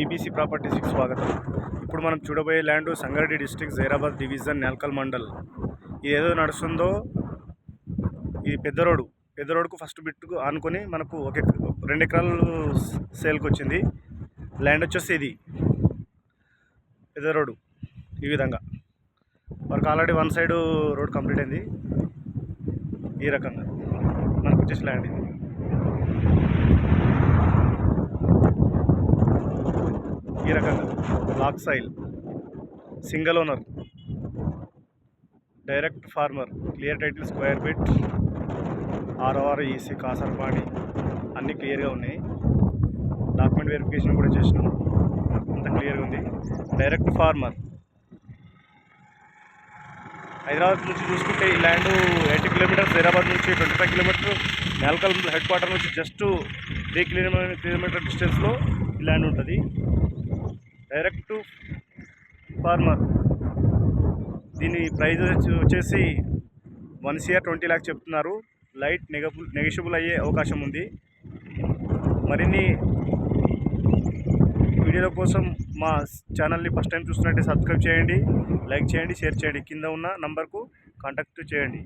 EBC ప్రాపర్టీస్కి స్వాగతం. ఇప్పుడు మనం చూడబోయే land Sangareddy district Zaheerabad division Nelkal mandal. ఇది ఏదో నడుస్తుందో ఇది పెద్ద రోడ్కు ఫస్ట్ బిట్కు ఆనుకొని మనకు 2 ఎకరాలు సేల్కి వచ్చింది. ల్యాండ్ వచ్చేసి ఇది పెద్ద రోడ్డు. ఈ విధంగా మనకు ఆల్రెడీ 1 సైడ్ రోడ్ కంప్లీట్ అయింది. ఈ రకంగా మనకు వచ్చేసి ల్యాండ్ ఇది. ఈ రకంగా లాక్ సైల్, single owner, direct farmer, clear title, square బిట్, ఆర్ఓఆర్, ఈసీ, కాసర్పాణి అన్నీ క్లియర్గా ఉన్నాయి. డాక్యుమెంట్ వెరిఫికేషన్ కూడా చేసినాం, అంత క్లియర్గా ఉంది. Direct farmer. హైదరాబాద్ నుంచి చూసుకుంటే ఈ ల్యాండ్ 80 కిలోమీటర్స్, హైదరాబాద్ నుంచి 25 కిలోమీటర్, నేల్కల్ హెడ్ క్వార్టర్ నుంచి జస్ట్ 3 కిలోమీటర్ డిస్టెన్స్లో ఈ ల్యాండ్ ఉంటుంది. Direct farmer. దీని ప్రైస్ వచ్చేసి 1,20 lakhs చెప్తున్నారు. లైట్ నెగోషియబుల్ అయ్యే అవకాశం ఉంది. మరిన్ని వీడియోల కోసం మా ఛానల్ని ఫస్ట్ టైం చూస్తున్నట్టే సబ్స్క్రైబ్ చేయండి, లైక్ చేయండి, షేర్ చేయండి. కింద ఉన్న నంబర్కు కాంటాక్ట్ చేయండి.